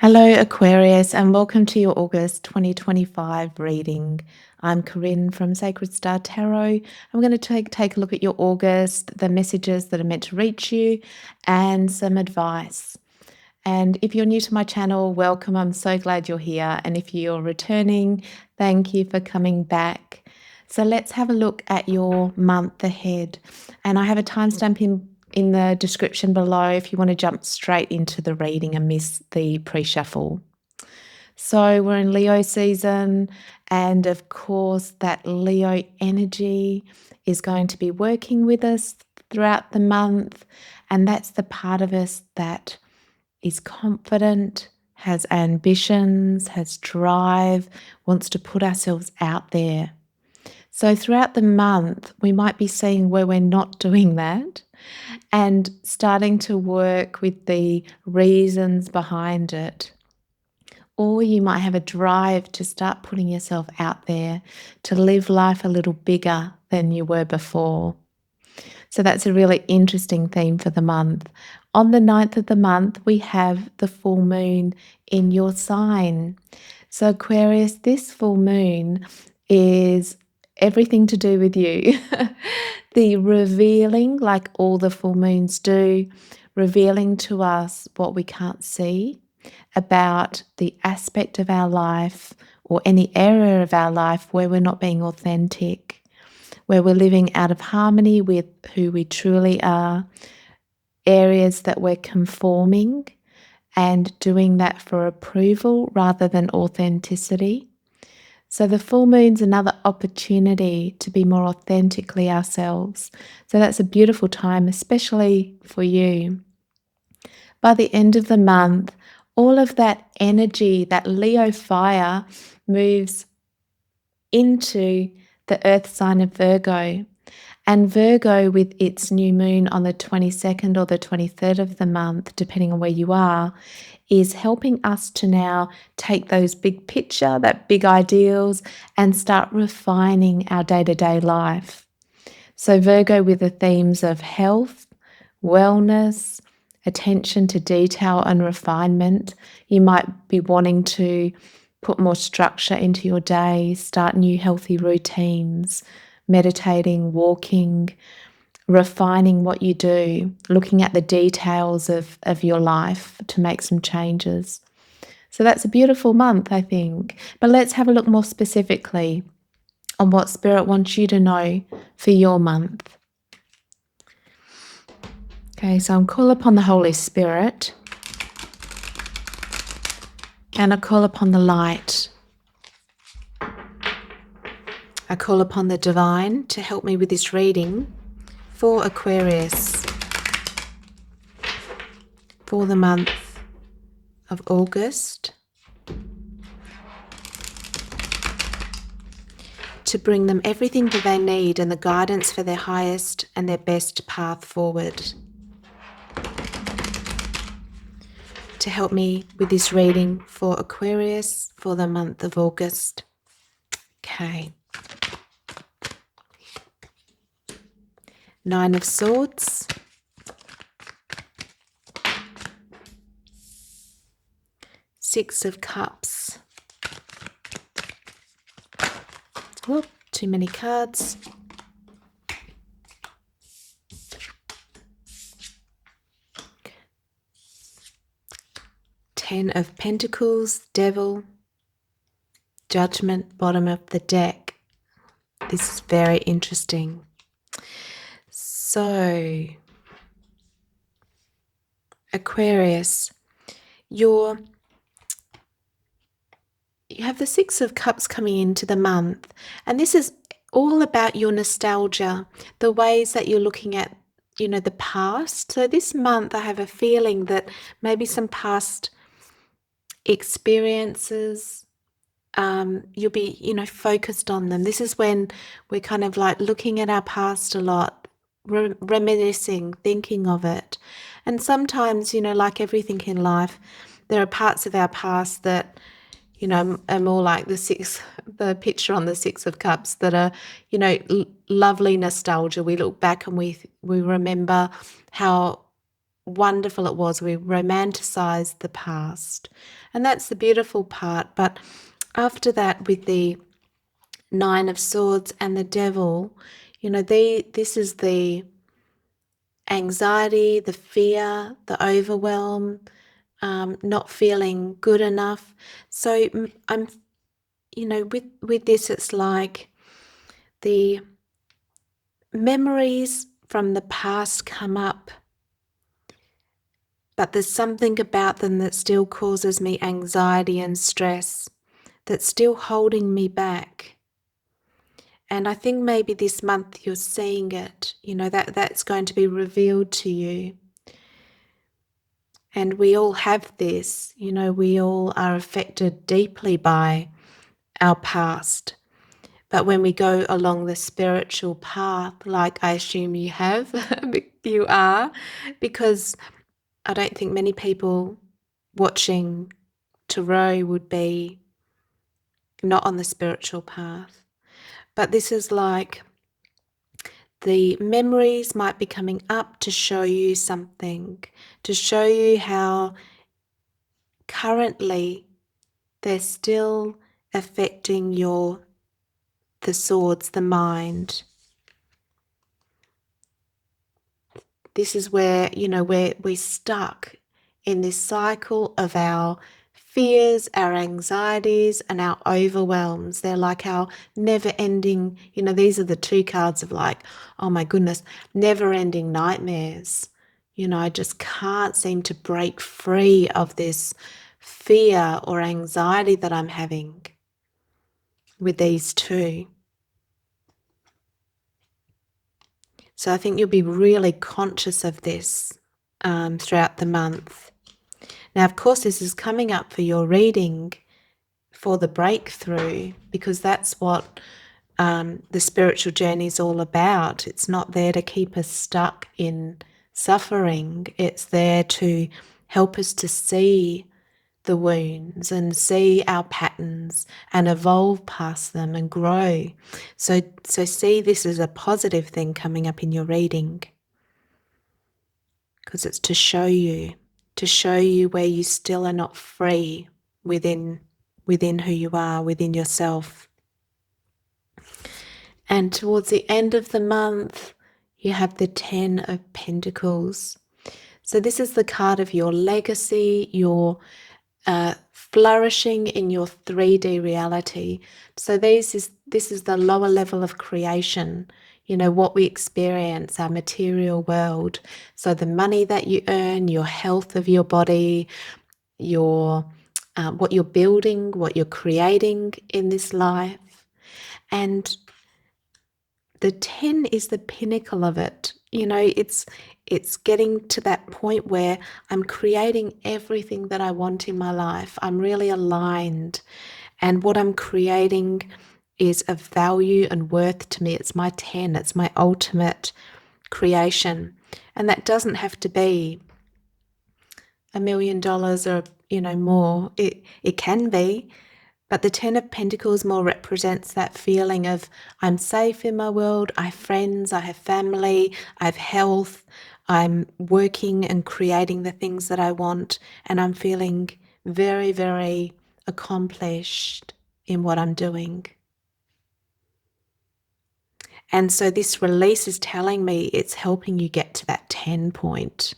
Hello, Aquarius, and welcome to your August 2025 reading. I'm Corinne from Sacred Star Tarot. I'm going to take a look at your August, the messages that are meant to reach you, and some advice. And if you're new to my channel, welcome. I'm so glad you're here. And if you're returning, thank you for coming back. So let's have a look at your month ahead. And I have a timestamp in the description below if you want to jump straight into the reading and miss the pre-shuffle. So we're in Leo season, and of course that Leo energy is going to be working with us throughout the month, and that's the part of us that is confident, has ambitions, has drive, wants to put ourselves out there. So throughout the month, we might be seeing where we're not doing that and starting to work with the reasons behind it. Or you might have a drive to start putting yourself out there, to live life a little bigger than you were before. So that's a really interesting theme for the month. On the 9th of the month, we have the full moon in your sign. So Aquarius, this full moon is everything to do with you. The revealing, like all the full moons do, revealing to us what we can't see about the aspect of our life or any area of our life where we're not being authentic, where we're living out of harmony with who we truly are, areas that we're conforming and doing that for approval rather than authenticity. So the full moon's another opportunity to be more authentically ourselves. So that's a beautiful time, especially for you. By the end of the month, all of that energy, that Leo fire, moves into the earth sign of Virgo. And Virgo, with its new moon on the 22nd or the 23rd of the month, depending on where you are, is helping us to now take those big picture, that big ideals, and start refining our day-to-day life. So Virgo with the themes of health, wellness, attention to detail and refinement. You might be wanting to put more structure into your day, start new healthy routines, meditating, walking, refining what you do, looking at the details of your life to make some changes. So that's a beautiful month, I think. But let's have a look more specifically on what Spirit wants you to know for your month. Okay, so I'm call upon the Holy Spirit, and I call upon the light. I call upon the divine to help me with this reading for Aquarius for the month of August, to bring them everything that they need and the guidance for their highest and their best path forward. To help me with this reading for Aquarius for the month of August. Okay. 9 of Swords. Six of Cups. Whoop, too many cards. Ten of Pentacles, Devil, Judgment, bottom of the deck. This is very interesting. So, Aquarius, you have the Six of Cups coming into the month, and this is all about your nostalgia, the ways that you're looking at, the past. So this month I have a feeling that maybe some past experiences, you'll be, focused on them. This is when we're kind of like looking at our past a lot, reminiscing, thinking of it. And sometimes, like everything in life, there are parts of our past that, are more like the picture on the Six of Cups that are, lovely nostalgia. We look back and we remember how wonderful it was. We romanticized the past. And that's the beautiful part. But after that, with the Nine of Swords and the Devil, you know, this is the anxiety, the fear, the overwhelm, not feeling good enough. So I'm, you know, with this, it's like the memories from the past come up, but there's something about them that still causes me anxiety and stress, that's still holding me back. And I think maybe this month you're seeing it, you know, that's going to be revealed to you. And we all have this, you know, we all are affected deeply by our past. But when we go along the spiritual path, like I assume you have, you are, because I don't think many people watching tarot would be not on the spiritual path. But this is like the memories might be coming up to show you something, to show you how currently they're still affecting the swords, the mind. This is where, you know, we're stuck in this cycle of our fears, our anxieties, and our overwhelms. They're like our never-ending, you know, these are the two cards of like, oh my goodness, never-ending nightmares. You know, I just can't seem to break free of this fear or anxiety that I'm having with these two. So I think you'll be really conscious of this throughout the month. Now, of course, this is coming up for your reading for the breakthrough, because that's what the spiritual journey is all about. It's not there to keep us stuck in suffering. It's there to help us to see the wounds and see our patterns and evolve past them and grow. So see this as a positive thing coming up in your reading, because it's to show you where you still are not free within who you are, within yourself. And towards the end of the month, you have the 10 of Pentacles. So this is the card of your legacy, your flourishing in your 3D reality. So this is the lower level of creation, you know, what we experience, our material world. So the money that you earn, your health of your body, your what you're building, what you're creating in this life. And the 10 is the pinnacle of it. You know, it's getting to that point where I'm creating everything that I want in my life. I'm really aligned. And what I'm creating is of value and worth to me. It's my 10. It's my ultimate creation. And that doesn't have to be $1 million or, you know, more. It can be. But the 10 of Pentacles more represents that feeling of I'm safe in my world, I have friends, I have family, I have health, I'm working and creating the things that I want, and I'm feeling very, very accomplished in what I'm doing. And so this release is telling me it's helping you get to that 10 point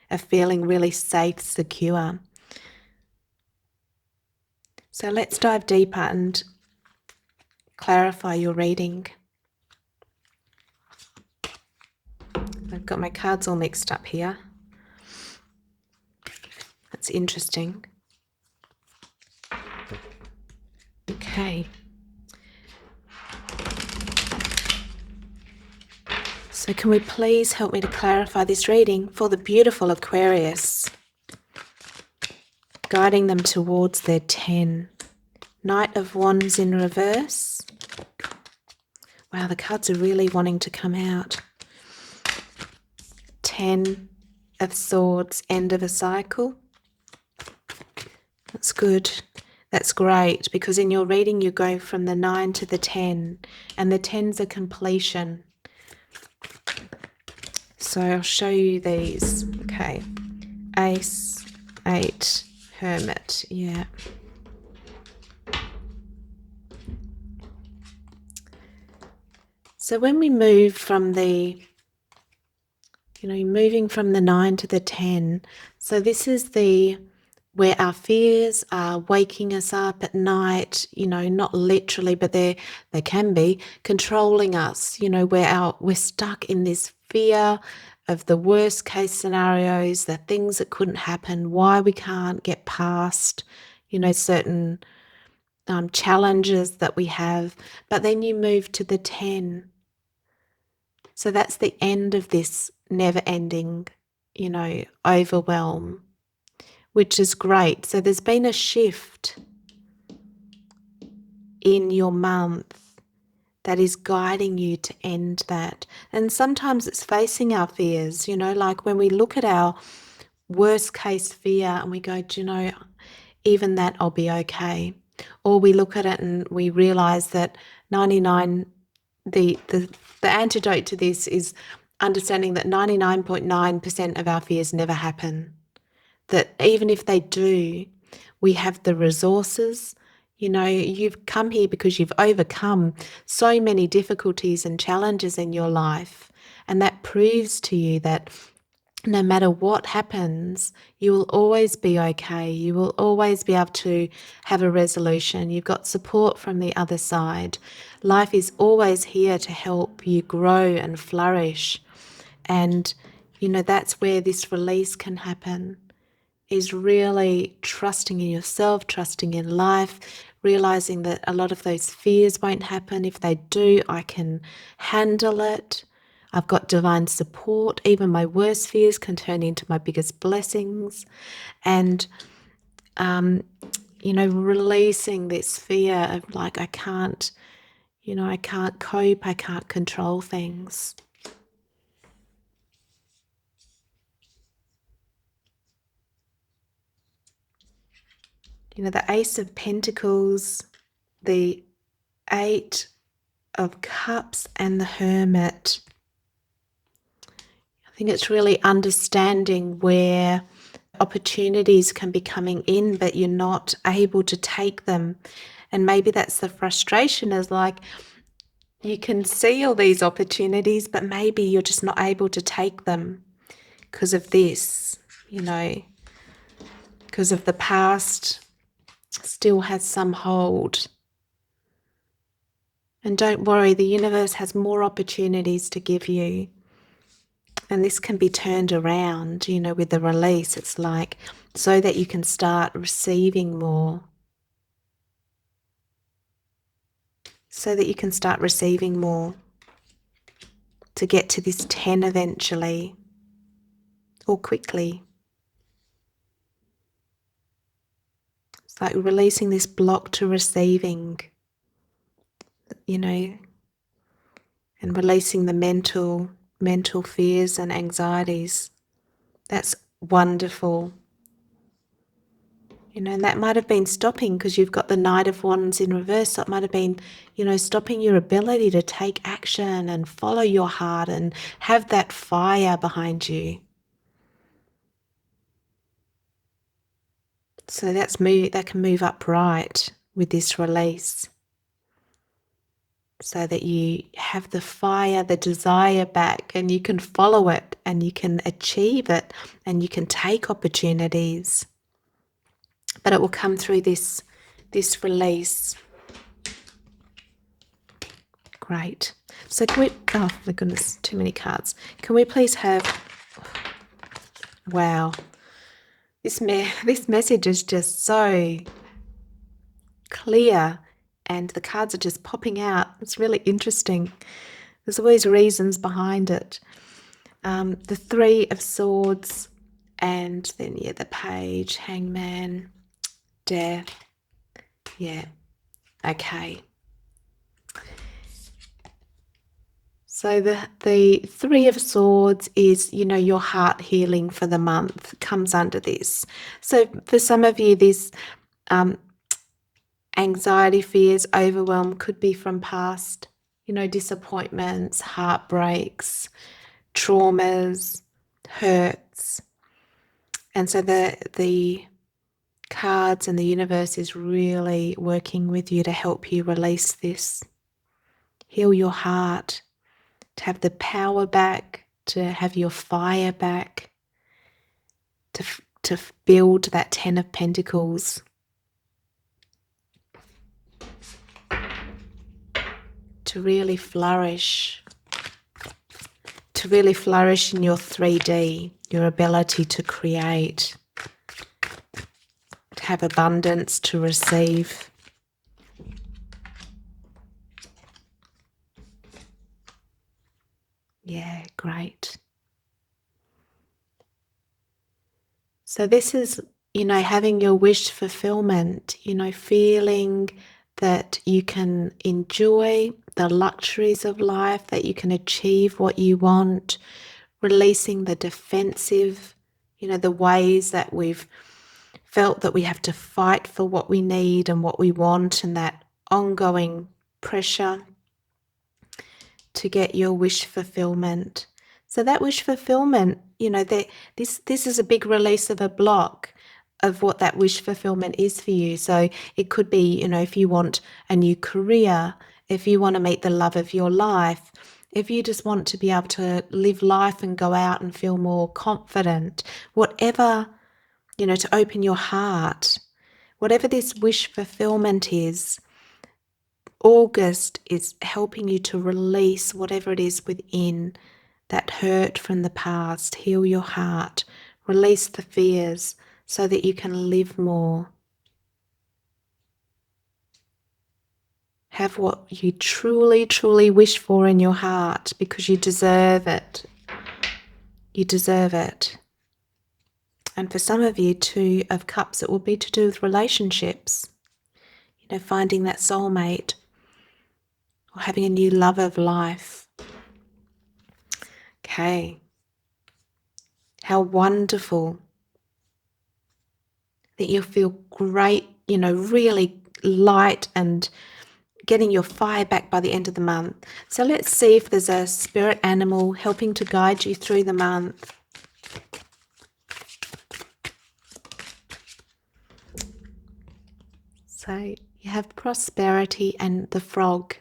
of feeling really safe, secure. So let's dive deeper and clarify your reading. I've got my cards all mixed up here. That's interesting. Okay. So can we please help me to clarify this reading for the beautiful Aquarius, guiding them towards their 10. Knight of Wands in reverse. Wow, the cards are really wanting to come out. 10 of Swords, end of a cycle. That's good. That's great, because in your reading you go from the 9 to the 10, and the 10's a completion. So I'll show you these. Okay. Ace, 8, Hermit. Yeah. So when we move from the, moving from the 9 to the 10, so this is where our fears are waking us up at night, not literally, but they can be controlling us, where we're stuck in this fear of the worst case scenarios, the things that couldn't happen, why we can't get past, certain challenges that we have. But then you move to the 10. So that's the end of this never ending, overwhelm, which is great. So there's been a shift in your month that is guiding you to end that. And sometimes it's facing our fears, like when we look at our worst case fear and we go, even that I'll be okay. Or we look at it and we realize that 99, the antidote to this is understanding that 99.9% of our fears never happen. That even if they do, we have the resources. You've come here because you've overcome so many difficulties and challenges in your life. And that proves to you that no matter what happens, you will always be okay. You will always be able to have a resolution. You've got support from the other side. Life is always here to help you grow and flourish. And, that's where this release can happen, is really trusting in yourself, trusting in life, realizing that a lot of those fears won't happen. If they do, I can handle it. I've got divine support. Even my worst fears can turn into my biggest blessings. And, releasing this fear of like, I can't cope, I can't control things. The Ace of Pentacles, the 8 of Cups, and the Hermit. I think it's really understanding where opportunities can be coming in, but you're not able to take them. And maybe that's the frustration, is like you can see all these opportunities, but maybe you're just not able to take them because of this, because of the past still has some hold. And don't worry, the universe has more opportunities to give you. And this can be turned around, with the release. It's like so that you can start receiving more. So that you can start receiving more to get to this 10 eventually, or quickly. It's like releasing this block to receiving, and releasing the mental fears and anxieties. That's wonderful. And that might have been stopping because you've got the Knight of Wands in reverse. So it might have been, stopping your ability to take action and follow your heart and have that fire behind you. So that can move upright with this release, so that you have the fire, the desire back, and you can follow it and you can achieve it and you can take opportunities. But it will come through this release. Great. So can we, oh my goodness, too many cards. Can we please have, wow, this message is just so clear and the cards are just popping out. It's really interesting. There's always reasons behind it. The 3 of Swords, and then, the Page, Hangman, Death. Yeah, okay. So the 3 of Swords is, your heart healing for the month comes under this. So for some of you, this anxiety, fears, overwhelm could be from past, disappointments, heartbreaks, traumas, hurts. And so the cards and the universe is really working with you to help you release this. Heal your heart, to have the power back, to have your fire back, to build that 10 of Pentacles. To really flourish. To really flourish in your 3D, your ability to create, to have abundance, to receive. Yeah, great. So this is, having your wish fulfillment, feeling that you can enjoy the luxuries of life, that you can achieve what you want, releasing the defensive, the ways that we've felt that we have to fight for what we need and what we want, and that ongoing pressure to get your wish fulfillment. So that wish fulfillment, this is a big release of a block of what that wish fulfillment is for you. So it could be, if you want a new career, if you want to meet the love of your life, if you just want to be able to live life and go out and feel more confident, whatever, to open your heart, whatever this wish fulfillment is, August is helping you to release whatever it is within, that hurt from the past. Heal your heart, release the fears so that you can live more. Have what you truly, truly wish for in your heart, because you deserve it. You deserve it. And for some of you, 2 of Cups, it will be to do with relationships. Finding that soulmate or having a new love of life. Okay. How wonderful that you'll feel great, really light and getting your fire back by the end of the month. So let's see if there's a spirit animal helping to guide you through the month. So you have prosperity and the frog.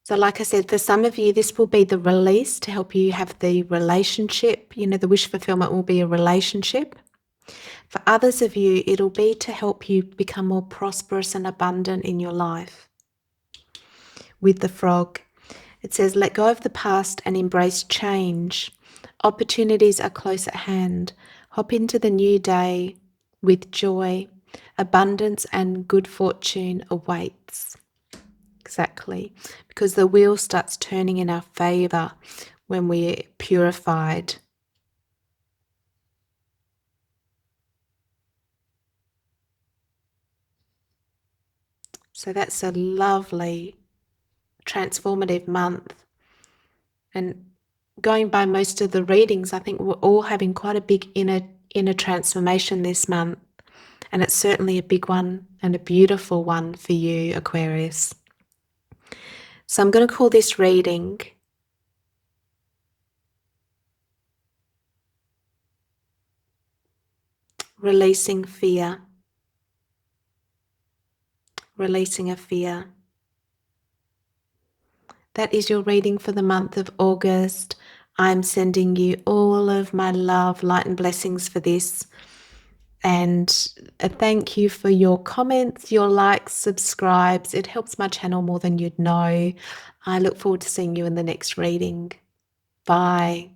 So like I said, for some of you, this will be the release to help you have the relationship. The wish fulfillment will be a relationship. For others of you, it'll be to help you become more prosperous and abundant in your life. With the frog, it says, let go of the past and embrace change. Opportunities are close at hand. Hop into the new day with joy. Abundance and good fortune awaits. Exactly. Because the wheel starts turning in our favor when we're purified. So that's a lovely, transformative month. And going by most of the readings, I think we're all having quite a big inner transformation this month. And it's certainly a big one and a beautiful one for you, Aquarius. So I'm going to call this reading Releasing Fear. Releasing a fear. That is your reading for the month of August. I'm sending you all of my love, light and blessings for this. And thank you for your comments, your likes, subscribes. It helps my channel more than you'd know. I look forward to seeing you in the next reading. Bye.